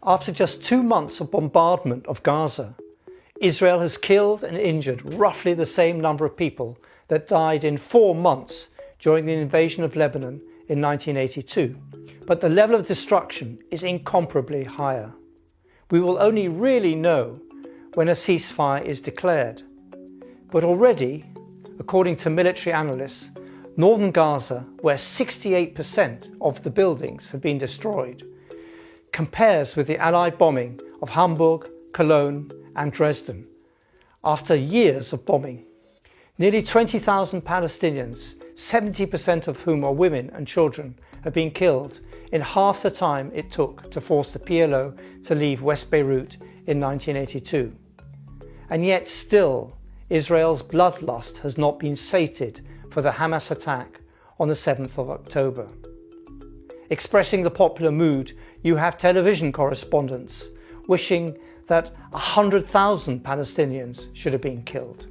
After just 2 months of bombardment of Gaza, Israel has killed and injured roughly the same number of people that died in 4 months during the invasion of Lebanon in 1982. But the level of destruction is incomparably higher. We will only really know when a ceasefire is declared. But already, according to military analysts, northern Gaza, where 68% of the buildings have been destroyed, compares with the Allied bombing of Hamburg, Cologne and Dresden. After years of bombing, nearly 20,000 Palestinians, 70% of whom are women and children, have been killed in half the time it took to force the PLO to leave West Beirut in 1982. And yet still, Israel's bloodlust has not been sated for the Hamas attack on the 7th of October. Expressing the popular mood, you have television correspondents wishing that 100,000 Palestinians should have been killed.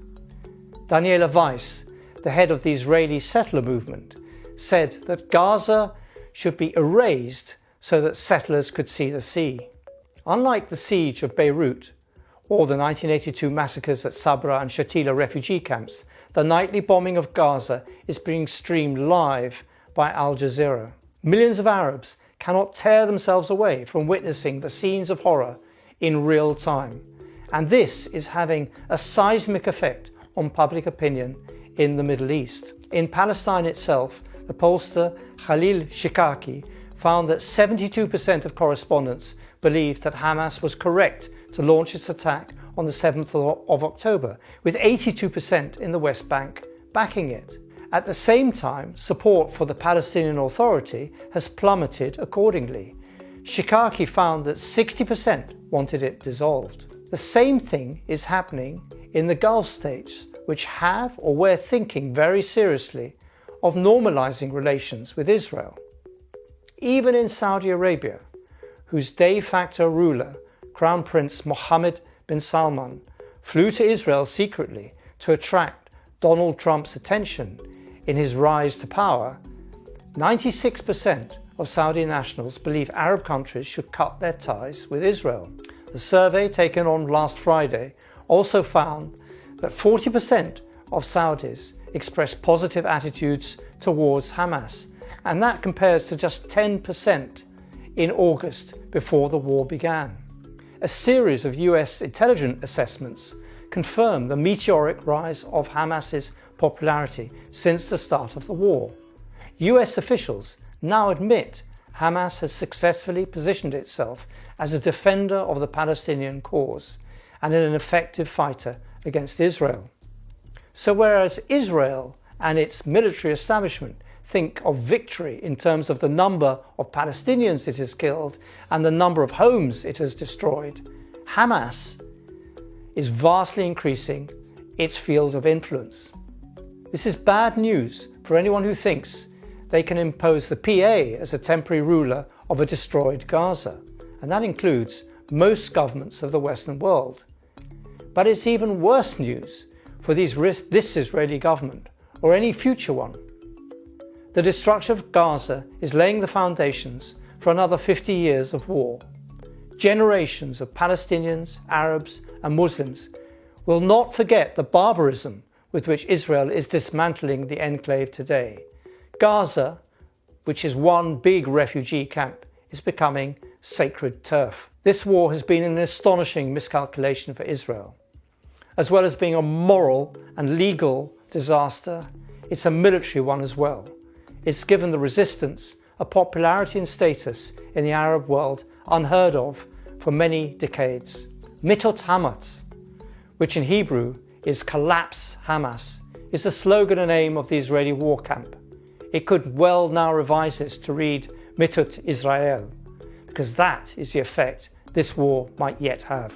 Daniela Weiss, the head of the Israeli settler movement, said that Gaza should be erased so that settlers could see the sea. Unlike the siege of Beirut or the 1982 massacres at Sabra and Shatila refugee camps, the nightly bombing of Gaza is being streamed live by Al Jazeera. Millions of Arabs cannot tear themselves away from witnessing the scenes of horror in real time. And this is having a seismic effect on public opinion in the Middle East. In Palestine itself, the pollster Khalil Shikaki found that 72% of correspondents believed that Hamas was correct to launch its attack on the 7th of October, with 82% in the West Bank backing it. At the same time, support for the Palestinian Authority has plummeted accordingly. Shikaki found that 60% wanted it dissolved. The same thing is happening in the Gulf states, which have or were thinking very seriously of normalizing relations with Israel. Even in Saudi Arabia, whose de facto ruler, Crown Prince Mohammed bin Salman, flew to Israel secretly to attract Donald Trump's attention in his rise to power, 96% of Saudi nationals believe Arab countries should cut their ties with Israel. The survey taken on last Friday also found that 40% of Saudis expressed positive attitudes towards Hamas, and that compares to just 10% in August before the war began. A series of US intelligence assessments confirm the meteoric rise of Hamas's popularity since the start of the war. US officials now admit Hamas has successfully positioned itself as a defender of the Palestinian cause and an effective fighter against Israel. So whereas Israel and its military establishment think of victory in terms of the number of Palestinians it has killed and the number of homes it has destroyed, Hamas is vastly increasing its field of influence. This is bad news for anyone who thinks they can impose the PA as a temporary ruler of a destroyed Gaza, and that includes most governments of the Western world. But it's even worse news for this Israeli government or any future one. The destruction of Gaza is laying the foundations for another 50 years of war. Generations of Palestinians, Arabs and Muslims will not forget the barbarism with which Israel is dismantling the enclave today. Gaza, which is one big refugee camp, is becoming sacred turf. This war has been an astonishing miscalculation for Israel. As well as being a moral and legal disaster, it's a military one as well. It's given the resistance a popularity and status in the Arab world unheard of for many decades. Mitot Hamas, which in Hebrew is collapse Hamas, is the slogan and aim of the Israeli war camp. It could well now revise this to read Mitot Israel, because that is the effect this war might yet have.